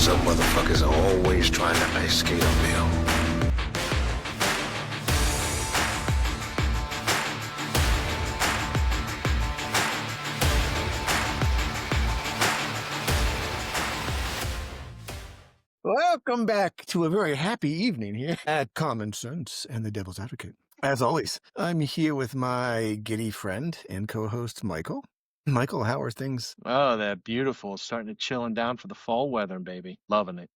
Some motherfuckers are always trying to ice skate uphill. Welcome back to a very happy evening here at Common Sense and the Devil's Advocate. As always, I'm here with my giddy friend and co-host, Michael. Michael, how are things? Oh, they're beautiful. Starting to chilling down for the fall weather, baby. Loving it.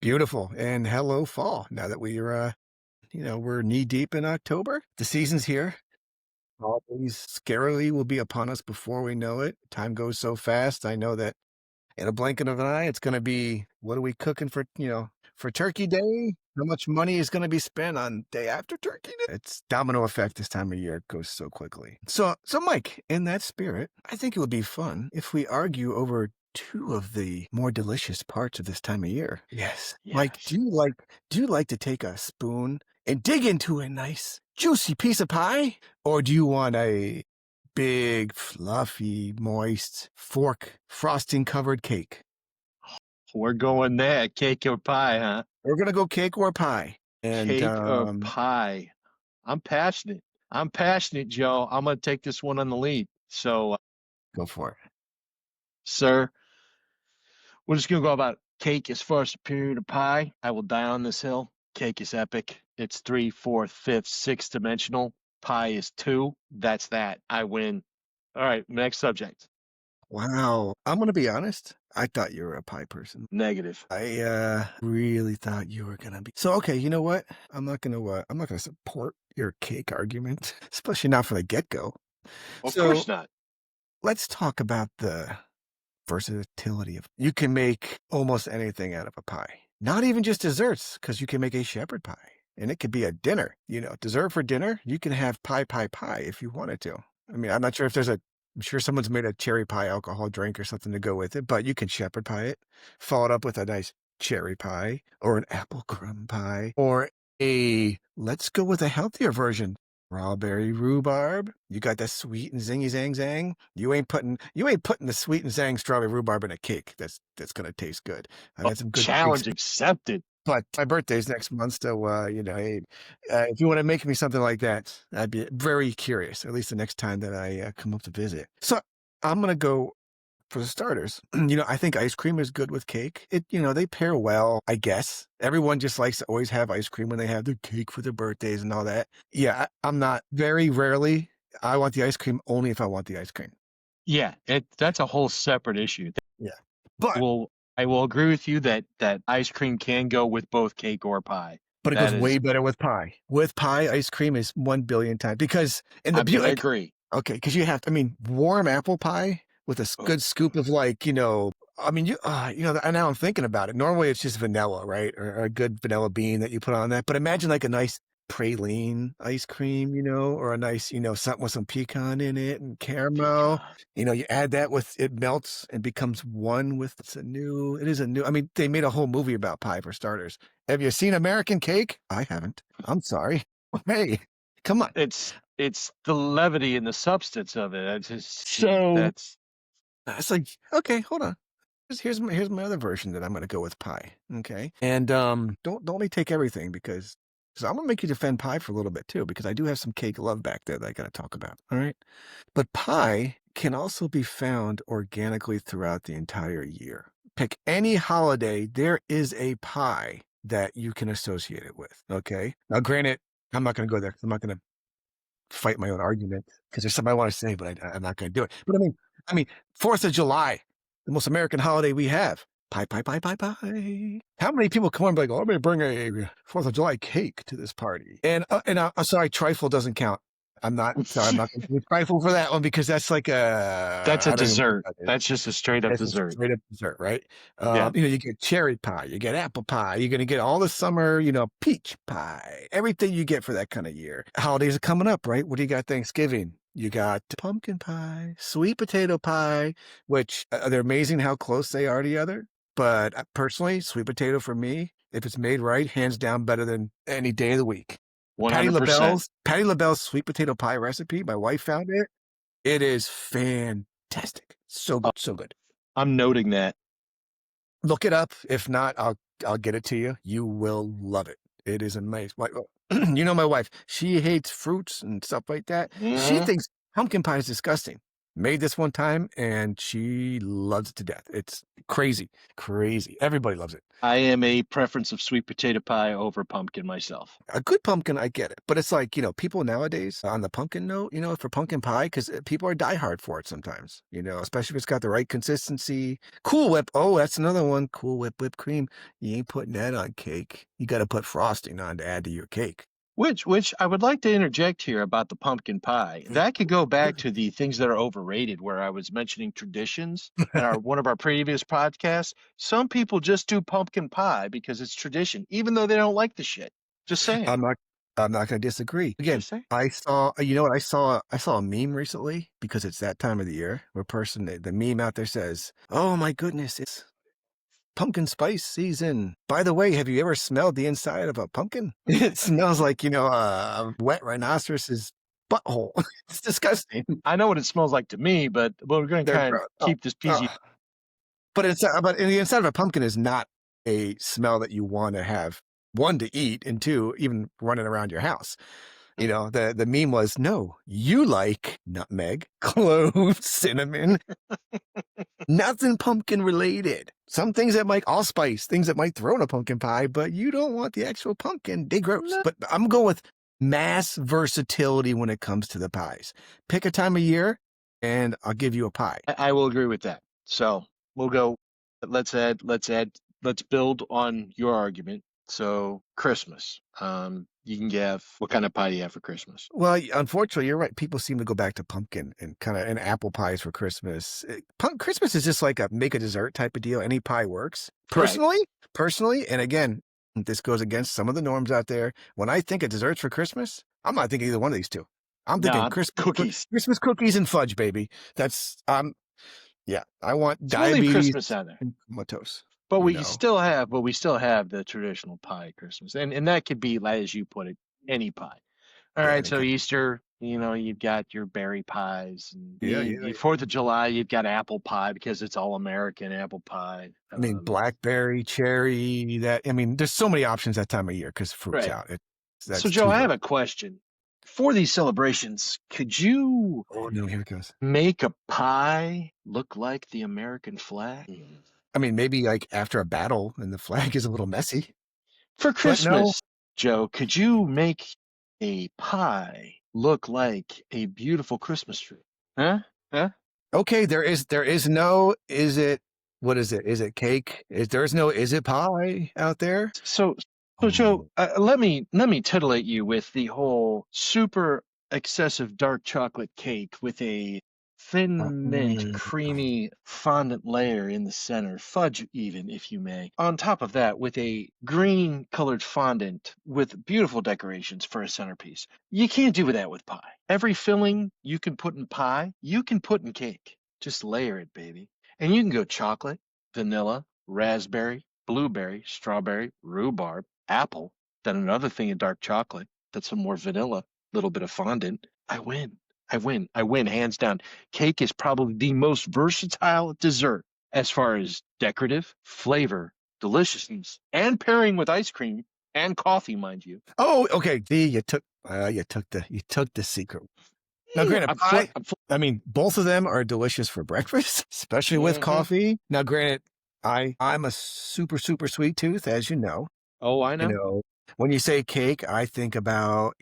Beautiful. And hello, fall. Now that we're knee deep in October, the season's here. Holidays scarily will be upon us before we know it. Time goes so fast. I know that in a blinking of an eye, it's going to be, what are we cooking for Turkey Day? How much money is going to be spent on day after Turkey Day? It's domino effect this time of year. It goes so quickly. So Mike, in that spirit, I think it would be fun if we argue over two of the more delicious parts of this time of year. Yes. Mike, do you like to take a spoon and dig into a nice juicy piece of pie? Or do you want a big, fluffy, moist, fork frosting covered cake? We're going there. Cake or pie, huh? We're gonna go cake or pie. And Cake or pie. I'm passionate. Joe. I'm gonna take this one on the lead. So, go for it. sir, we're just gonna go about cake is far superior to pie. I will die on this hill. Cake is epic. It's 3, 4, 5, 6 dimensional. Pie is 2. That's that. I win. All right, next subject. Wow. I'm gonna be honest. I thought you were a pie person. Negative. I really thought you were gonna be. So okay, you know what? I'm not gonna support your cake argument, especially not from the get-go. Of course not. Let's talk about the versatility of. You can make almost anything out of a pie. Not even just desserts, because you can make a shepherd pie. And it could be a dinner, dessert for dinner. You can have pie if you wanted to. I mean, I'm not sure if I'm sure someone's made a cherry pie alcohol drink or something to go with it, but you can shepherd pie it, follow it up with a nice cherry pie or an apple crumb pie or let's go with a healthier version. Strawberry rhubarb. You got that sweet and zingy zang zang. You ain't putting the sweet and zang strawberry rhubarb in a cake. That's gonna taste good. I got some good challenge accepted. But my birthday's next month, so hey, if you want to make me something like that, I'd be very curious. At least the next time that I come up to visit. So I'm gonna go for the starters. I think ice cream is good with cake. They pair well, I guess. Everyone just likes to always have ice cream when they have their cake for their birthdays and all that. Yeah, I'm not. Very rarely, I want the ice cream only if I want the ice cream. Yeah, that's a whole separate issue. Yeah, but I will agree with you that ice cream can go with both cake or pie. But it goes way better with pie. With pie, ice cream is 1 billion times because I agree. Okay, because you have warm apple pie with a good scoop of and now I'm thinking about it. Normally it's just vanilla, right? Or a good vanilla bean that you put on that. But imagine like a nice praline ice cream, or a nice, something with some pecan in it and caramel. You add that it melts and becomes one with they made a whole movie about pie for starters. Have you seen American Cake? I haven't. I'm sorry. Hey, come on. It's the levity and the substance of it. It's like, okay, hold on. Here's my other version that I'm going to go with pie. Okay. And don't let me take everything because I'm going to make you defend pie for a little bit too, because I do have some cake love back there that I got to talk about. All right. But pie can also be found organically throughout the entire year. Pick any holiday, there is a pie that you can associate it with. Okay. Now, granted, I'm not going to go there. I'm not going to fight my own argument because there's something I want to say, but I'm not going to do it. But I mean, 4th of July, the most American holiday we have. Pie. How many people come on and be like, oh, I'm going to bring a 4th of July cake to this party? And I'm sorry, trifle doesn't count. I'm not going to be trifle for that one because that's like that's a dessert. That's just a straight up dessert. Straight up dessert, right? You get cherry pie, you get apple pie, you're going to get all the summer, peach pie, everything you get for that kind of year. Holidays are coming up, right? What do you got? Thanksgiving. You got pumpkin pie, sweet potato pie, which they're amazing how close they are together. But personally, sweet potato for me, if it's made right, hands down better than any day of the week. 100%. Patty LaBelle's sweet potato pie recipe, my wife found it. It is fantastic. So good, so good. I'm noting that. Look it up. If not, I'll get it to you. You will love it. It is amazing. You know my wife. She hates fruits and stuff like that. She Mhm. thinks pumpkin pie is disgusting. Made this one time and she loves it to death. It's crazy, crazy. Everybody loves it. I am a preference of sweet potato pie over pumpkin myself. A good pumpkin, I get it. But it's like, people nowadays on the pumpkin note, for pumpkin pie, because people are diehard for it sometimes, especially if it's got the right consistency. Cool Whip. Oh, that's another one. Cool Whip whipped cream. You ain't putting that on cake. You got to put frosting on to add to your cake. Which I would like to interject here about the pumpkin pie. That could go back to the things that are overrated, where I was mentioning traditions in one of our previous podcasts. Some people just do pumpkin pie because it's tradition, even though they don't like the shit. Just saying. I'm not. I'm not going to disagree. Again, Just saying. I saw. You know what? I saw a meme recently because it's that time of the year where the meme out there says, "Oh my goodness, it's pumpkin spice season. By the way, have you ever smelled the inside of a pumpkin? It smells like, a wet rhinoceros's butthole. It's disgusting. I know what it smells like to me, but we're going to They're kind of gross. keep this PG. But but the inside of a pumpkin is not a smell that you want to have. One, to eat, and two, even running around your house. The meme was, no, you like nutmeg, cloves, cinnamon, nothing pumpkin related. Some things that might allspice, things that might throw in a pumpkin pie, but you don't want the actual pumpkin. They gross. No. But I'm going with mass versatility when it comes to the pies. Pick a time of year and I'll give you a pie. I will agree with that. So we'll go. Let's build on your argument. So Christmas. You can have what kind of pie do you have for Christmas? Well, unfortunately, you're right. People seem to go back to pumpkin and and apple pies for Christmas. Christmas is just like a make a dessert type of deal. Any pie works. Right. Personally, and again, this goes against some of the norms out there. When I think of desserts for Christmas, I'm not thinking either one of these two. I'm thinking Nah, cookies. Christmas cookies and fudge, baby. That's yeah. I want So we'll leave diabetes Christmas out there. and comatose. But we still have the traditional pie at Christmas. And that could be, as you put it, any pie. All Yeah, right, any so kind. Easter, you've got your berry pies, and Yeah. Fourth of July, you've got apple pie because it's all American apple pie. I mean, blackberry, cherry. There's so many options that time of year because fruit's Right. out. So, That's Joe, too I have late. a question. For these celebrations, could you Oh no, here it goes. make a pie look like the American flag? I mean, maybe like after a battle and the flag is a little messy. For But no. Christmas, Joe, could you make a pie look like a beautiful Christmas tree? Huh? Okay, there is no, what is it? Is it cake? There's no, is it pie out there? So, Oh. Joe, let me titillate you with the whole super excessive dark chocolate cake with a thin mint, creamy fondant layer in the center, fudge even, if you may. On top of that, with a green colored fondant with beautiful decorations for a centerpiece. You can't do that with pie. Every filling you can put in pie, you can put in cake. Just layer it, baby. And you can go chocolate, vanilla, raspberry, blueberry, strawberry, rhubarb, apple, then another thing in dark chocolate, that's some more vanilla, little bit of fondant. I win. I win, hands down. Cake is probably the most versatile dessert as far as decorative, flavor, deliciousness, and pairing with ice cream and coffee, mind you. Oh, okay. You took the secret. Now, granted, pie. Both of them are delicious for breakfast, especially with coffee. Now, granted, I'm a super, super sweet tooth, as you know. Oh, I know. When you say cake, I think about,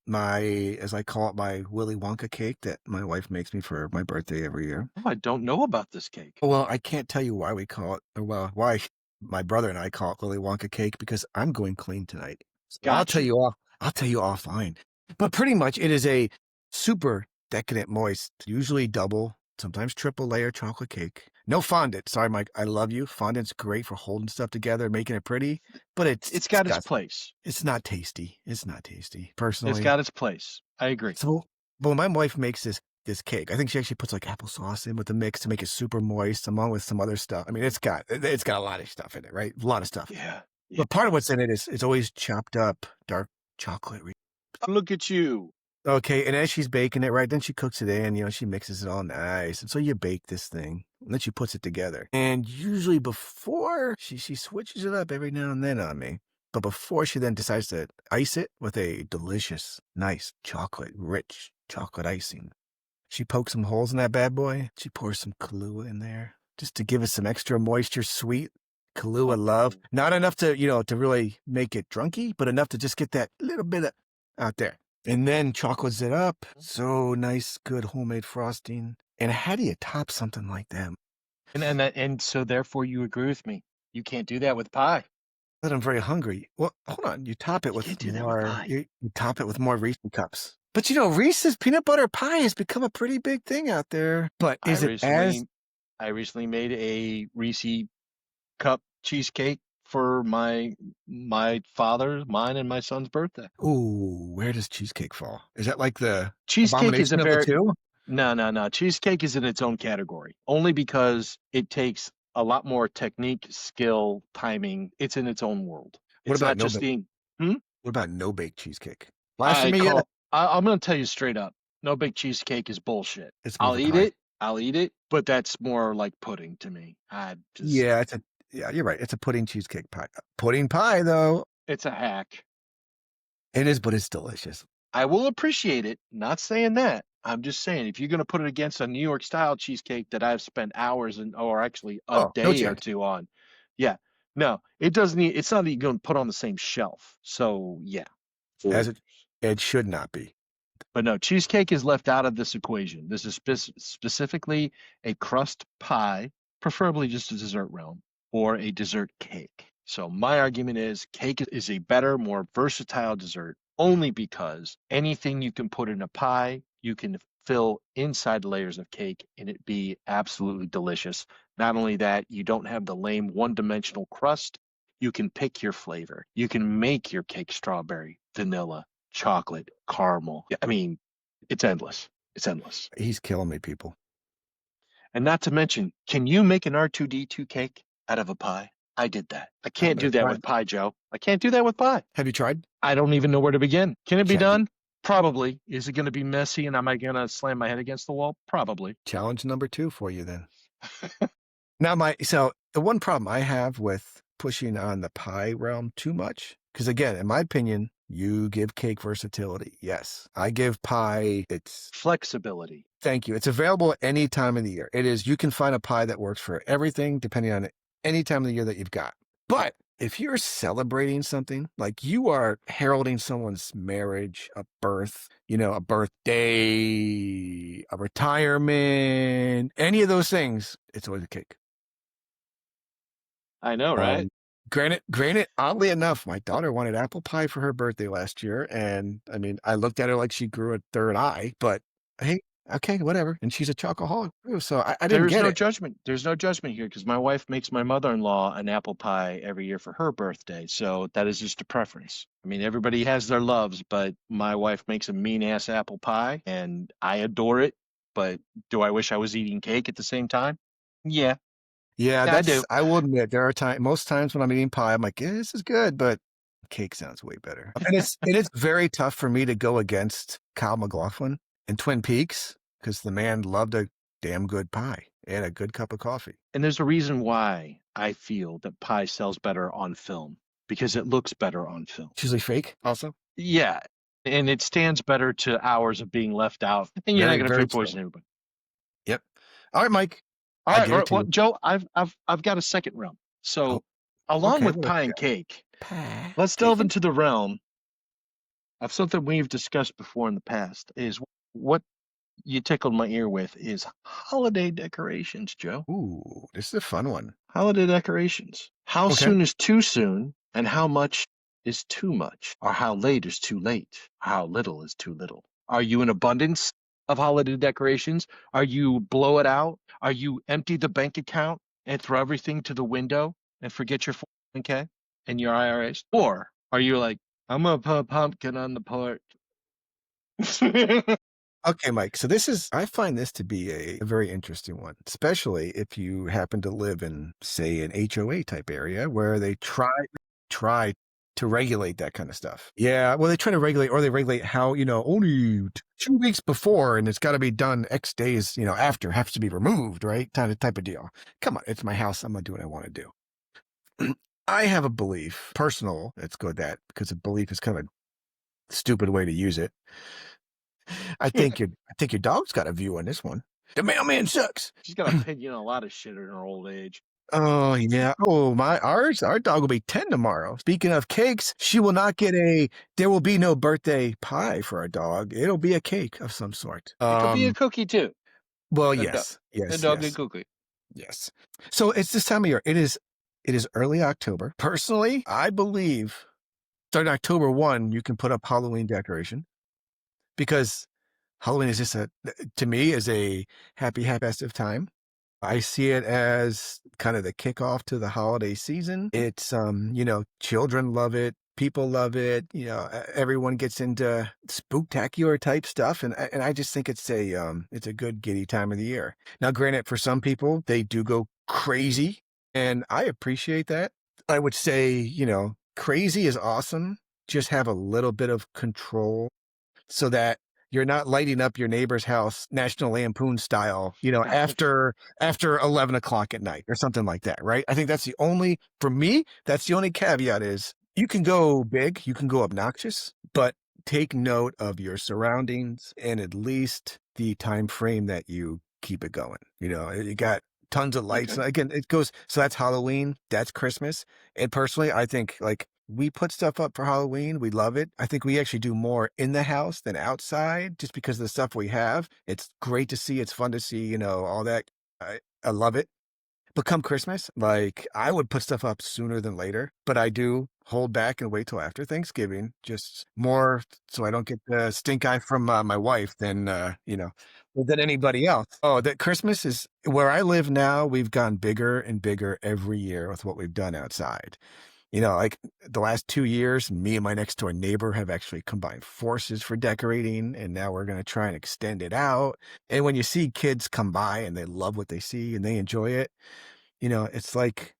my, as I call it, my Willy Wonka cake that my wife makes me for my birthday every year. Oh, I don't know about this cake. Well, I can't tell you why we call it, or why my brother and I call it Willy Wonka cake because I'm going clean tonight. So I'll tell you offline. But pretty much it is a super decadent, moist, usually double, sometimes triple layer chocolate cake. No fondant. Sorry, Mike. I love you. Fondant's great for holding stuff together, making it pretty, but it's got its place. It's not tasty. It's not tasty. Personally, it's got its place. I agree. So, but when my wife makes this cake, I think she actually puts like applesauce in with the mix to make it super moist, along with some other stuff. I mean, it's got a lot of stuff in it, right? A lot of stuff. Yeah. But part of what's in it is it's always chopped up dark chocolate. Look at you. Okay, and as she's baking it, right, then she cooks it in, she mixes it all nice. And so you bake this thing, and then she puts it together. And usually before she switches it up every now and then on me. But before she then decides to ice it with a delicious, nice rich chocolate icing, she pokes some holes in that bad boy. She pours some Kahlua in there just to give it some extra moisture, sweet Kahlua love. Not enough to, to really make it drunky, but enough to just get that little bit of out there. And then chocolates it up. So nice, good homemade frosting. And how do you top something like that? And so therefore you agree with me. You can't do that with pie. But I'm very hungry. Well, hold on. You top it You with can't do that with more. pie. You top it with more Reese's cups. But Reese's peanut butter pie has become a pretty big thing out there. But is it as I recently made a Reese cup cheesecake for mine and my son's birthday. Ooh, where does cheesecake fall? Is that like the Cheesecake is a abomination of the very two? no. Cheesecake is in its own category, only because it takes a lot more technique, skill, timing. It's in its own world. What It's about not no just bake? the. What about no bake cheesecake? I Blasphemy, yeah. call. I'm going to tell you straight up. No bake cheesecake is bullshit. It's more of I'll a eat pie. it. I'll eat it, but that's more like pudding to me. Yeah, you're right. It's a pudding cheesecake pie. Pudding pie, though. It's a hack. It is, but it's delicious. I will appreciate it. Not saying that. I'm just saying if you're going to put it against a New York style cheesecake that I've spent hours or actually a Oh, no day or chance. two on, yeah, no, it doesn't. It's not even going to put on the same shelf. So yeah, As it should not be. but no, cheesecake is left out of this equation. This is specifically a crust pie, preferably just a dessert realm, or a dessert cake. So my argument is cake is a better, more versatile dessert only because anything you can put in a pie, you can fill inside layers of cake and it be absolutely delicious. Not only that, you don't have the lame one-dimensional crust. You can pick your flavor. You can make your cake strawberry, vanilla, chocolate, caramel. I mean, it's endless. It's endless. He's killing me, people. And not to mention, can you make an R2D2 cake out of a pie? I did that. I can't do that with pie, Joe. I can't do that with pie. Have you tried? I don't even know where to begin. Can it be Can't do- done? Probably. Is it going to be messy and am I going to slam my head against the wall? Probably. Challenge number 2 for you then. Now, so the one problem I have with pushing on the pie realm too much, because again, in my opinion, you give cake versatility. Yes, I give pie its flexibility. Thank you. It's available at any time of the year. It is. You can find a pie that works for everything, depending on any time of the year that you've got. But if you're celebrating something, like you are heralding someone's marriage, a birth, a birthday, a retirement, any of those things, it's always a cake. I know, right? Granted, oddly enough, my daughter wanted apple pie for her birthday last year. And I mean, I looked at her like she grew a third eye, but hey, okay, whatever. And she's a chocoholic too, so I didn't get it. There's no judgment. There's no judgment here because my wife makes my mother-in-law an apple pie every year for her birthday. So that is just a preference. I mean, everybody has their loves, but my wife makes a mean-ass apple pie, and I adore it. But do I wish I was eating cake at the same time? Yeah. Yeah, do. I will admit, there are most times when I'm eating pie, I'm like, yeah, this is good, but cake sounds way better. And it's very tough for me to go against Kyle MacLachlan in Twin Peaks because the man loved a damn good pie and a good cup of coffee. And there's a reason why I feel that pie sells better on film because it looks better on film. It's usually fake also? Yeah. And it stands better to hours of being left out. And you're not going to food poison everybody. Yep. All right, Mike. All right. Well, Joe, I've got a second realm. So along with pie and cake, let's delve into the realm of something we've discussed before in the past is what you tickled my ear with is holiday decorations, Joe. Ooh, this is a fun one. Holiday decorations. How soon is too soon and how much is too much? Or how late is too late? Or how little is too little? Are you in abundance of holiday decorations? Are you blow it out? Are you empty the bank account and throw everything to the window and forget your 401k and your IRAs? Or are you like, I'm going to put a pumpkin on the porch? Okay, Mike. So I find this to be a very interesting one, especially if you happen to live in, say, an HOA type area where they try to regulate that kind of stuff. Yeah, well, they try to regulate, or they regulate how, only 2 weeks before, and it's got to be done X days, after, has to be removed, right? Type of deal. Come on, it's my house. I'm gonna do what I want to do. I have a belief, personal. Let's go with that, because a belief is kind of a stupid way to use it. I think your dog's got a view on this one. The mailman sucks. She's got an opinion on a lot of shit in her old age. Oh yeah. Oh our dog will be 10 tomorrow. Speaking of cakes, she will not get there will be no birthday pie for our dog. It'll be a cake of some sort. It could be a cookie too. Well, A yes. dog Yes. and cookie. Yes. So it's this time of year. It is early October. Personally, I believe starting October 1, you can put up Halloween decoration, because Halloween is just to me, is a happy festive time. I see it as kind of the kickoff to the holiday season. It's, children love it. People love it. Everyone gets into spooktacular type stuff. And I just think it's a good giddy time of the year. Now, granted, for some people, they do go crazy, and I appreciate that. I would say, crazy is awesome. Just have a little bit of control, so that you're not lighting up your neighbor's house National Lampoon style, after 11 o'clock at night or something like that, right? I think for me, that's the only caveat is you can go big, you can go obnoxious, but take note of your surroundings and at least the time frame that you keep it going. You got tons of lights. Okay. Again, it goes, so that's Halloween, that's Christmas. And personally, I think we put stuff up for Halloween. We love it. I think we actually do more in the house than outside, just because of the stuff we have. It's great to see. It's fun to see, all that. I love it. But come Christmas, I would put stuff up sooner than later, but I do hold back and wait till after Thanksgiving, just more so I don't get the stink eye from my wife than anybody else. Oh, that Christmas is where I live now. We've gone bigger and bigger every year with what we've done outside. The last 2 years, me and my next door neighbor have actually combined forces for decorating, and now we're going to try and extend it out. And when you see kids come by and they love what they see and they enjoy it, it's like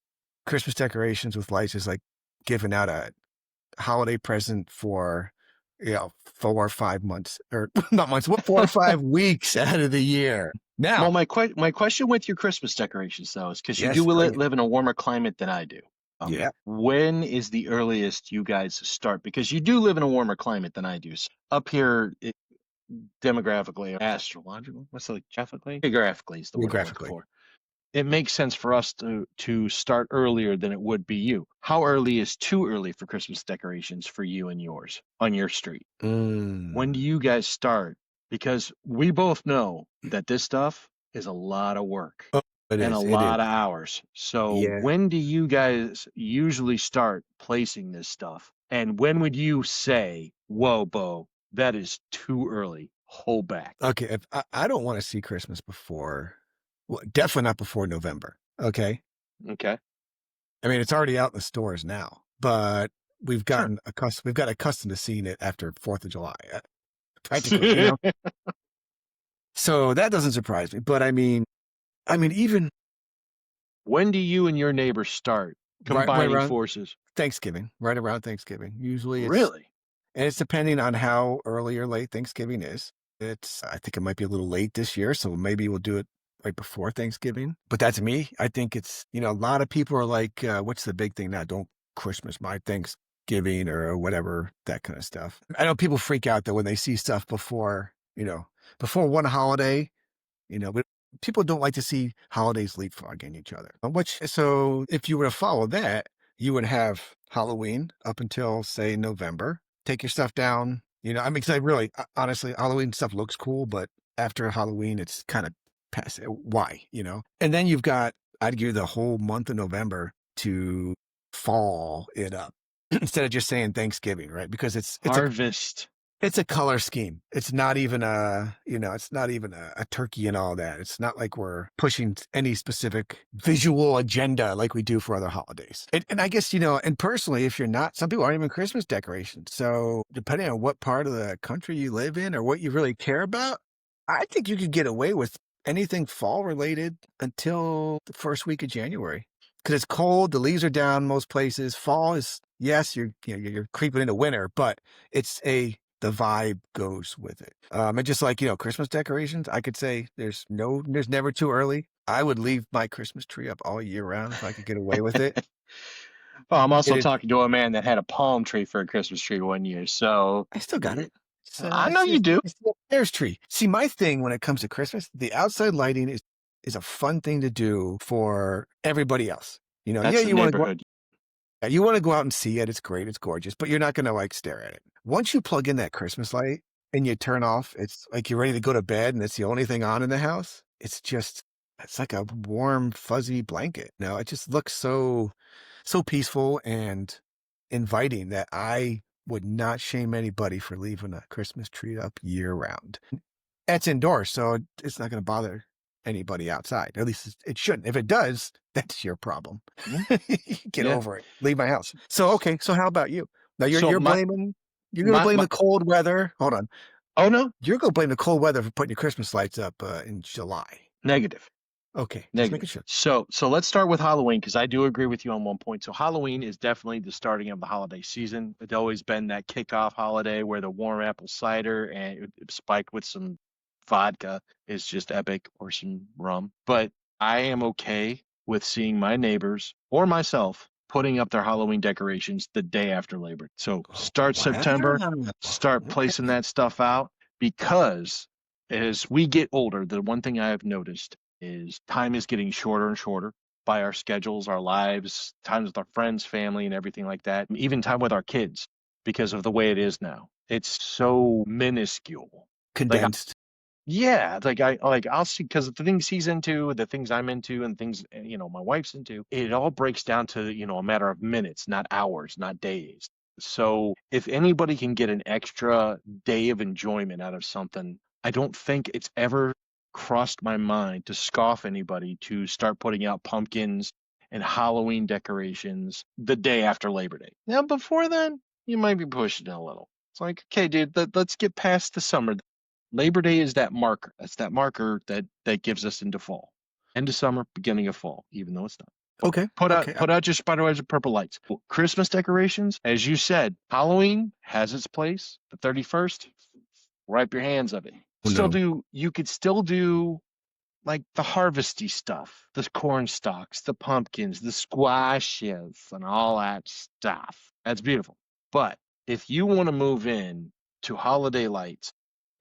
Christmas decorations with lights is like giving out a holiday present for, 4 or 5 months, or not months, 4 or 5 weeks out of the year. Now, Well, my question with your Christmas decorations, though, is because you yes, do bring it. live in a warmer climate than I do. Yeah. When is the earliest you guys start? Because you do live in a warmer climate than I do. So up here, demographically, astrological, geographically is the word I'm looking Geographically. for. It makes sense for us to start earlier than it would be you. How early is too early for Christmas decorations for you and yours on your street? When do you guys start? Because we both know that this stuff is a lot of work It and a is. lot of hours. So Yeah. when do you guys usually start placing this stuff? And when would you say, whoa, Bo, that is too early. Hold back. Okay, if I don't want to see Christmas before, well, definitely not before November. Okay, Okay. I mean it's already out in the stores now, but we've Sure. gotten accustomed. We've got accustomed to seeing it after 4th of July, practically. So that doesn't surprise me. But I mean, even When do you and your neighbors start right combining around forces? Thanksgiving, right around Thanksgiving. Usually, Really? it's depending on how early or late Thanksgiving is. I think it might be a little late this year, so maybe we'll do it right before Thanksgiving. But that's me. I think it's, a lot of people are like, what's the big thing now? Don't Christmas my Thanksgiving or whatever, that kind of stuff. I know people freak out that when they see stuff before one holiday, but people don't like to see holidays leapfrogging each other. So if you were to follow that, you would have Halloween up until, say, November. Take your stuff down. because honestly, Halloween stuff looks cool, but after Halloween, it's kind of past. Why, And then you've got, I'd give the whole month of November to fall it up instead of just saying Thanksgiving, right? Because it's Harvest. it's a color scheme. It's not even a turkey and all that. It's not like we're pushing any specific visual agenda like we do for other holidays. And I guess, and personally, if you're not, some people aren't even Christmas decorations. So depending on what part of the country you live in or what you really care about, I think you could get away with anything fall related until the first week of January. because it's cold. The leaves are down most places. Fall is, yes, you're creeping into winter, but the vibe goes with it. And just like, Christmas decorations, I could say there's never too early. I would leave my Christmas tree up all year round if I could get away with it. Well, I'm also It is, talking to a man that had a palm tree for a Christmas tree one year, so I still got it. I know you do. It's the Bears tree. See, my thing when it comes to Christmas, the outside lighting is a fun thing to do for everybody else. Yeah, That's the neighborhood. you want to go out and see it. It's great. It's gorgeous, but you're not going to like stare at it. Once you plug in that Christmas light and you turn off, it's like you're ready to go to bed and it's the only thing on in the house. It's like a warm, fuzzy blanket. No, it just looks so peaceful and inviting that I would not shame anybody for leaving a Christmas tree up year round. It's indoors, so it's not going to bother anybody outside. At least it shouldn't. If it does, that's your problem. Get Yeah. over it. Leave my house. So, okay. So how about you? Now you're So you're my blaming you're going to my blame my the cold weather. Hold on. oh no, You're going to blame the cold weather for putting your Christmas lights up in July. negative. Okay, just making Negative. sure. So let's start with Halloween because I do agree with you on one point. So Halloween is definitely the starting of the holiday season. It's always been that kickoff holiday where the warm apple cider and spiked with some vodka is just epic, or some rum. But I am okay with seeing my neighbors or myself putting up their Halloween decorations the day after Labor. So start September, Wow. start Okay. placing that stuff out, because as we get older, the one thing I have noticed is time is getting shorter and shorter by our schedules, our lives, times with our friends, family, and everything like that. Even time with our kids, because of the way it is now. It's so minuscule. Like, Condensed. yeah, I'll see, because the things he's into, the things I'm into, and things my wife's into, it all breaks down to a matter of minutes, not hours, not days. So if anybody can get an extra day of enjoyment out of something, I don't think it's ever crossed my mind to scoff anybody to start putting out pumpkins and Halloween decorations the day after Labor Day. Now, before then, you might be pushing it a little. It's like, okay, dude, let's get past the summer. Labor Day is that marker. That's that marker that gives us into fall. End of summer, beginning of fall, even though it's not. Okay. Put out Okay. put out your spiderwebs and purple lights. Christmas decorations, as you said, Halloween has its place. The 31st, wipe your hands of it. Oh, no. You could still do like the harvesty stuff, the corn stalks, the pumpkins, the squashes, and all that stuff. That's beautiful. But if you want to move in to holiday lights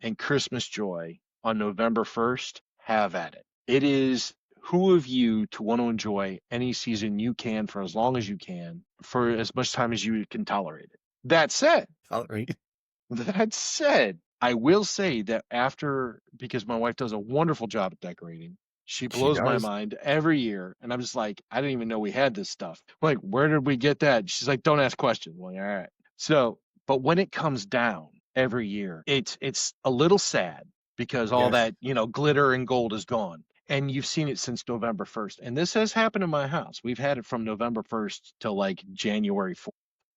and Christmas joy on November 1st, have at it. It is who of you to want to enjoy any season you can for as long as you can, for as much time as you can tolerate it. That said, All right. that said, I will say that because my wife does a wonderful job at decorating, she She blows my does. mind every year. And I'm just like, I didn't even know we had this stuff. I'm like, where did we get that? She's like, don't ask questions. I'm like, all right. So, but when it comes down every year, it's a little sad because all Yes. that, glitter and gold is gone. And you've seen it since November 1st. And this has happened in my house. We've had it from November 1st till like January 4th.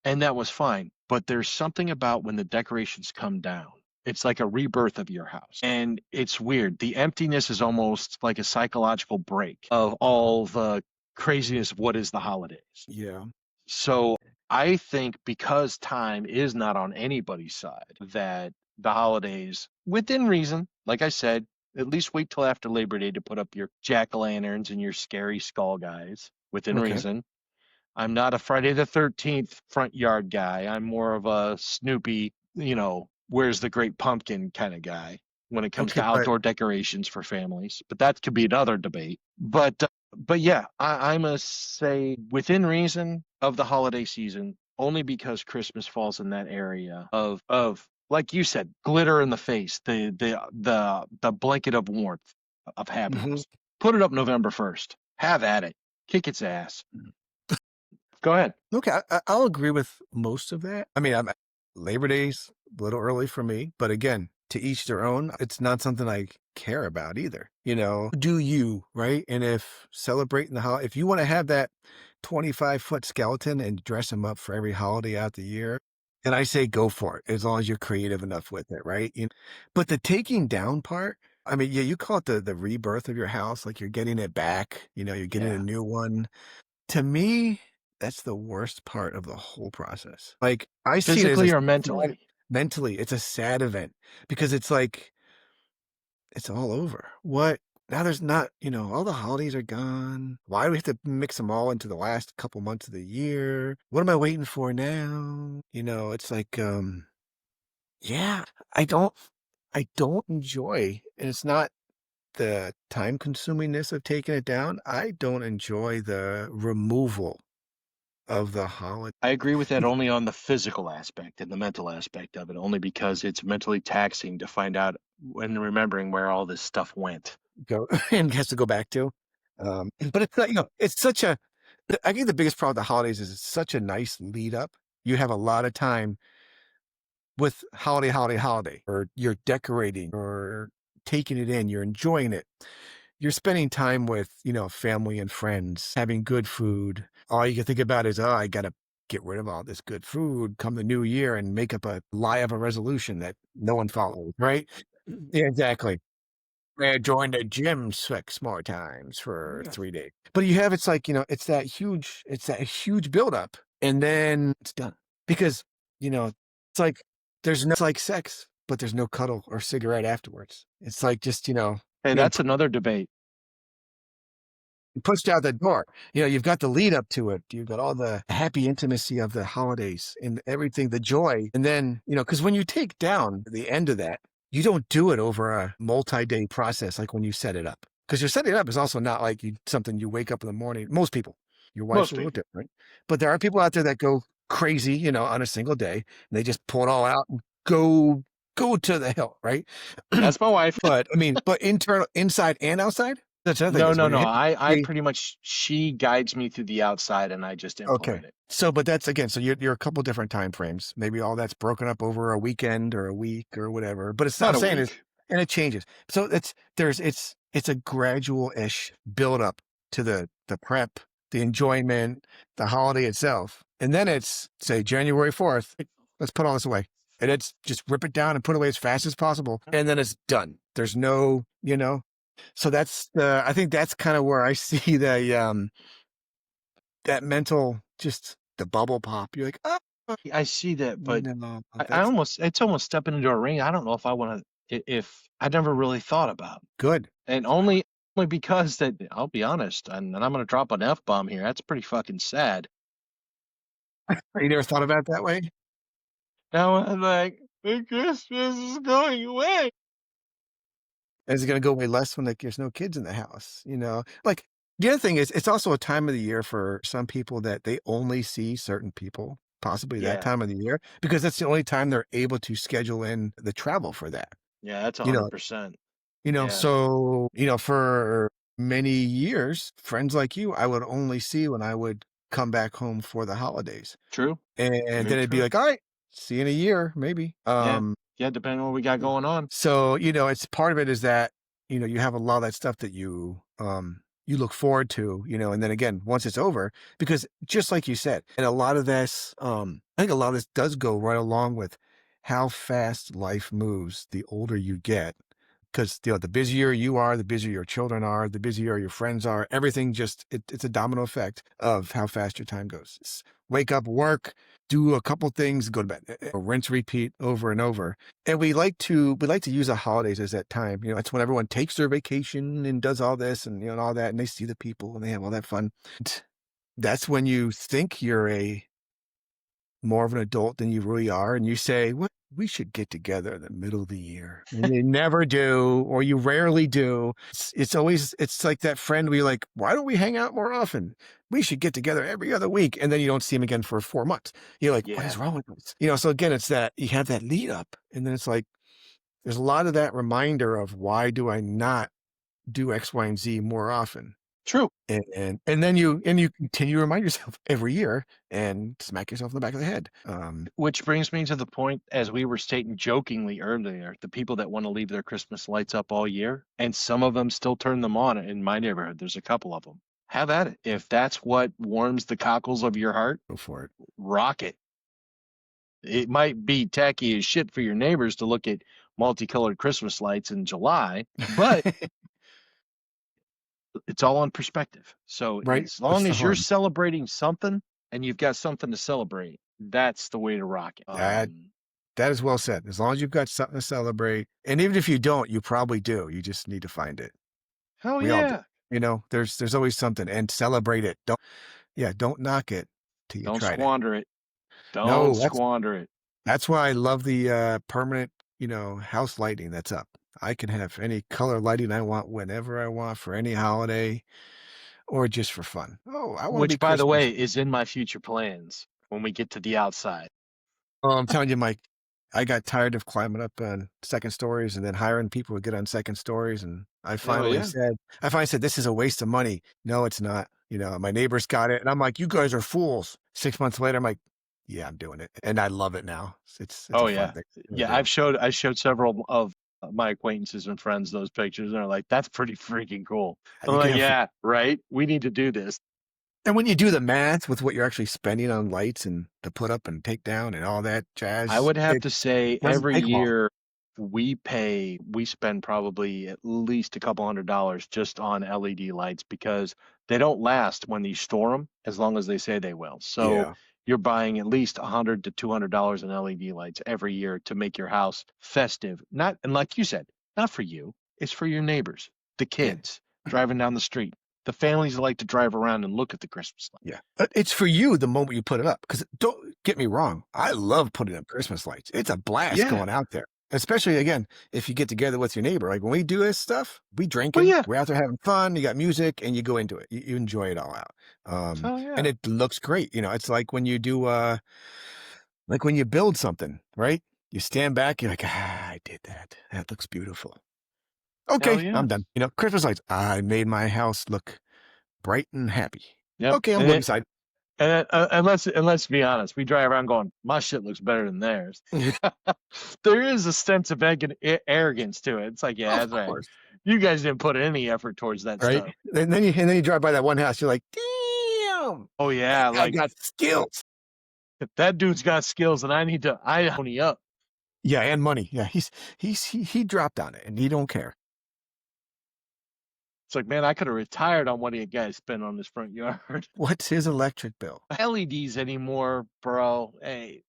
And that was fine. But there's something about when the decorations come down. It's like a rebirth of your house. And it's weird. The emptiness is almost like a psychological break of all the craziness of what is the holidays. Yeah. So I think because time is not on anybody's side, that the holidays, within reason, like I said, at least wait till after Labor Day to put up your jack-o'-lanterns and your scary skull guys, within Okay. reason. I'm not a Friday the 13th front yard guy. I'm more of a Snoopy, where's the great pumpkin kind of guy when it comes Okay. to But outdoor decorations for families. But that could be another debate. But yeah, I must say within reason of the holiday season, only because Christmas falls in that area of like you said, glitter in the face, the blanket of warmth of mhm. happiness. Put it up November 1st. Have at it. Kick its ass. Go ahead. Okay, I'll agree with most of that. I mean, Labor Day's a little early for me, but again, to each their own. It's not something I care about either. Do you, right? And if celebrating if you want to have that 25-foot skeleton and dress him up for every holiday out the year, and I say go for it, as long as you're creative enough with it, right? But the taking down part, I mean, yeah, you call it the rebirth of your house, like you're getting it back, you're getting a Yeah. new one. To me, that's the worst part of the whole process. Like, I see it as a Physically or sad mentally? mentally, it's a sad event because it's like, it's all over. What? Now there's not, all the holidays are gone. Why do we have to mix them all into the last couple months of the year? What am I waiting for now? It's like, yeah, I don't enjoy, and it's not the time consumingness of taking it down. I don't enjoy the removal of the holiday. I agree with that only on the physical aspect and the mental aspect of it, only because it's mentally taxing to find out when remembering where all this stuff went. Go and has to go back to. But it's not, it's such a. I think the biggest problem with the holidays is it's such a nice lead up. You have a lot of time with holiday, or you're decorating or taking it in, you're enjoying it. You're spending time with, family and friends, having good food. All you can think about is, oh, I got to get rid of all this good food come the new year and make up a lie of a resolution that no one follows, right? Yeah, exactly. I joined the gym 6 more times for Yeah. 3 days. But you have, it's like, it's that huge buildup, and then it's done. Because, it's like it's like sex, but there's no cuddle or cigarette afterwards. It's like just, Hey, being that's another debate. pushed out the door. You've got the lead up to it. You've got all the happy intimacy of the holidays and everything, the joy. And then, because when you take down the end of that, you don't do it over a multi-day process like when you set it up. Because you're setting it up is also not like something you wake up in the morning. Most people, your wife's Most a little people. different, but there are people out there that go crazy, on a single day, and they just pull it all out and go to the hill, right? That's my wife. But I mean, but inside and outside. That's the other thing No, is no, when no. you I pretty much, she guides me through the outside and I just okay. implement it. So, but that's again, so you're a couple different time frames. Maybe all that's broken up over a weekend or a week or whatever. But it's I'm About a saying is, week. and it changes. So it's a gradual-ish build up to the prep, the enjoyment, the holiday itself. And then it's say January 4th, let's put all this away. And it's just rip it down and put it away as fast as possible. And then it's done. There's no, so that's I think that's kind of where I see that mental, just the bubble pop. You're like, oh, I see that, but no, I that's almost, it's almost stepping into a ring. I don't know if I want to, if I never really thought about. good. And only because that, I'll be honest, and I'm gonna drop an F bomb here. That's pretty fucking sad. You never thought about it that way? Now I'm like, the Christmas is going away. Is it going to go away less when there's no kids in the house? Like the other thing is, it's also a time of the year for some people that they only see certain people, possibly that Yeah, time of the year, because that's the only time they're able to schedule in the travel for that. yeah, that's You know, 100%. Yeah, so, for many years, friends like you, I would only see when I would come back home for the holidays. true, And very then it'd be true. like, all right, see you in a year, maybe. Yeah, yeah, depending on what we got going on. So, it's part of it is that, you have a lot of that stuff that you look forward to, and then again, once it's over, because just like you said, and a lot of this, I think a lot of this does go right along with how fast life moves the older you get. Because the busier you are, the busier your children are, the busier your friends are. Everything just it's a domino effect of how fast your time goes. Wake up, work, do a couple things, go to bed, rinse, repeat over and over. And we like to use the holidays as that time. It's when everyone takes their vacation and does all this and and all that, and they see the people and they have all that fun. That's when you think you're a more of an adult than you really are, and you say, "What we should get together in the middle of the year," and you never do, or you rarely do. It's like that friend where you're like, "Why don't we hang out more often? We should get together every other week," and then you don't see him again for 4 months. You're like, "What Yeah, is wrong with us?" So again, it's that you have that lead up, and then it's like there's a lot of that reminder of why do I not do X, Y, and Z more often. true. And then you continue to remind yourself every year and smack yourself in the back of the head. Which brings me to the point, as we were stating jokingly earlier, the people that want to leave their Christmas lights up all year, and some of them still turn them on in my neighborhood. There's a couple of them. Have at it. If that's what warms the cockles of your heart, Go for it. rock it. It might be tacky as shit for your neighbors to look at multicolored Christmas lights in July, but It's all on perspective. So right? as What's long the as you're harm? celebrating something and you've got something to celebrate, that's the way to rock it. That that is well said. As long as you've got something to celebrate, and even if you don't, you probably do. You just need to find it. Hell We all do. yeah. There's always something, and celebrate it. Don't knock it till you Don't tried it. squander it. Don't No, squander it. that's why I love the permanent, house lighting that's up. I can have any color lighting I want whenever I want for any holiday or just for fun. Oh, I want to be Which, by the Christmas. way, is in my future plans when we get to the outside. Oh, I'm telling you, Mike, I got tired of climbing up on second stories and then hiring people to get on second stories. And Oh yeah. I finally said, this is a waste of money. No, it's not. My neighbors got it. And I'm like, you guys are fools. 6 months later, I'm like, yeah, I'm doing it. And I love it now. It's a Oh fun yeah. thing to Yeah, do. I showed several of my acquaintances and friends those pictures, and they're like, "That's pretty freaking cool." I'm You can like, have, "Yeah, right. We need to do this." and when you do the math with what you're actually spending on lights and to put up and take down and all that I jazz, would have it to say doesn't every take long. year we spend probably at least a couple $100 just on LED lights because they don't last when you store them as long as they say they will. So Yeah. you're buying at least $100 to $200 in LED lights every year to make your house festive. Not, and like you said, not for you, it's for your neighbors, the Yeah. kids driving down the street, the families that like to drive around and look at the Christmas lights. Yeah. But it's for you the moment you put it up. Because don't get me wrong, I love putting up Christmas lights. It's a blast Yeah. going out there. Especially again, if you get together with your neighbor. Like when we do this stuff, we Well, drinking, yeah. we're out there having fun, you got music, and you go into it. You enjoy it all out. Oh, And yeah. it looks great. It's like when you do like when you build something, right? You stand back, you're like, I did that. That looks beautiful. Hell Okay, yeah. I'm done. Christmas lights. I made my house look bright and happy. Yep. Okay, I'm And going it, inside. and let's be honest, we drive around going, my shit looks better than theirs. There is a sense of arrogance to it. It's like, yeah, Of that's right. course. You guys didn't put any effort towards that Right? stuff. And then you drive by that one house, you're like, damn, Oh that yeah, guy like got skills. if that dude's got skills, and I pony up. Yeah, and money. Yeah, he dropped on it and he don't care. It's like, man, I could have retired on what you guys spent on this front yard. What's his electric bill? LEDs anymore, bro. Hey,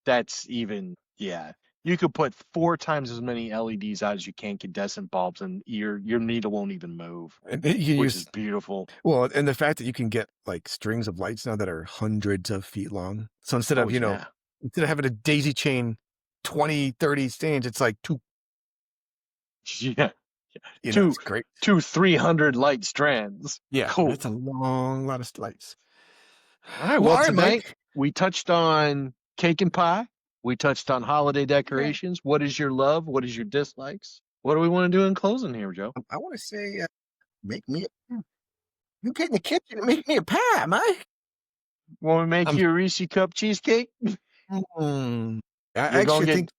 that's even yeah. You could put 4 times as many LEDs out as you can incandescent bulbs, and your needle won't even move, And then you which is use beautiful. well, and the fact that you can get like strings of lights now that are hundreds of feet long. So Oh yeah, instead of having a daisy chain 20, 30 stands, it's like two, yeah. Two it's great. 300 light strands. Yeah, Cool. that's a long lot of lights. All right. Well, Well, all right, tonight Mike. we touched on cake and pie. We touched on holiday Yeah. decorations. What is your love? What is your dislikes? What do we want to do in closing here, Joe? I want to say, make me. You get in the kitchen and make me a pie, Mike. Want to make I'm you a Reese cup cheesecake? mm, I You're gonna actually get think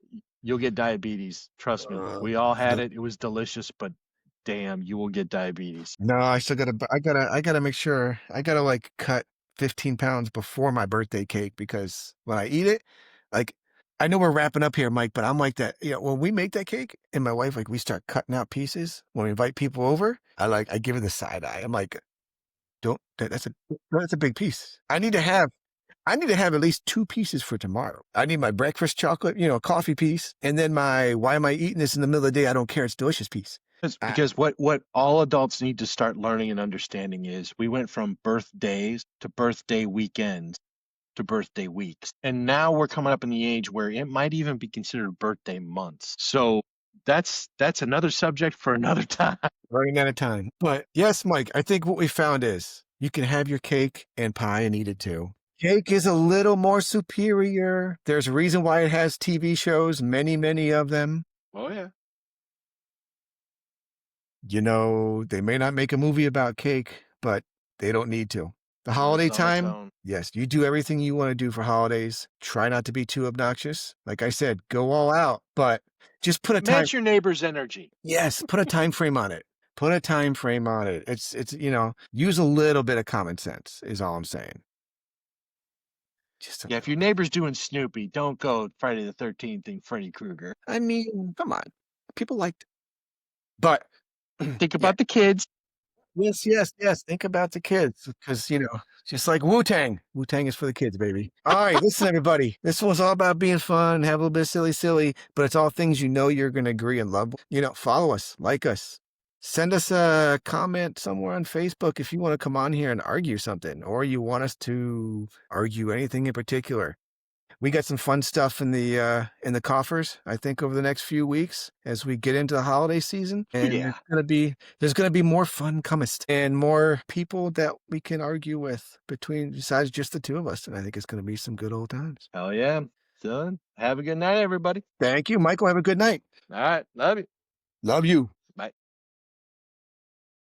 you'll get diabetes. Trust me. uh, We all had the it. It was delicious, but damn, you will get diabetes. no, I still I gotta make sure I gotta like cut 15 pounds before my birthday cake because when I eat it, like I know we're wrapping up here, Mike, but I'm like that. When we make that cake and my wife, like we start cutting out pieces when we invite people over, I give her the side eye. I'm like, don't that's a big piece. I need to have at least 2 pieces for tomorrow. I need my breakfast chocolate, coffee piece, and then my why am I eating this in the middle of the day? I don't care. It's delicious piece. Uh, Because what all adults need to start learning and understanding is we went from birthdays to birthday weekends to birthday weeks. And now we're coming up in the age where it might even be considered birthday months. So that's another subject for another time. Running out of time. But yes, Mike, I think what we found is you can have your cake and pie and eat it too. Cake is a little more superior. There's a reason why it has TV shows, many, many of them. Oh yeah. They may not make a movie about cake, but they don't need to. The It holiday lives on its time, own. yes, you do everything you want to do for holidays. Try not to be too obnoxious. Like I said, go all out, but just put a time. Match your neighbor's energy. Yes, put a time frame on it. Put a time frame on it. It's use a little bit of common sense is all I'm saying. Just a Yeah, if little your bit. neighbor's doing Snoopy, don't go Friday the 13th thing Freddy Krueger. I mean, come on. People liked it. But Think yeah, about the kids. Yes, yes, yes. Think about the kids because, just like Wu-Tang. Wu-Tang is for the kids, baby. All right, listen, everybody. This one's all about being fun, have a little bit of silly, but it's all things you're going to agree and love. Follow us, like us. Send us a comment somewhere on Facebook if you want to come on here and argue something, or you want us to argue anything in particular. We got some fun stuff in the coffers, I think, over the next few weeks as we get into the holiday season. And Yeah. there's gonna be more fun coming and more people that we can argue with besides just the two of us. And I think it's gonna be some good old times. Hell yeah. Done. Have a good night, everybody. Thank you, Michael. Have a good night. All right. Love you. Love you.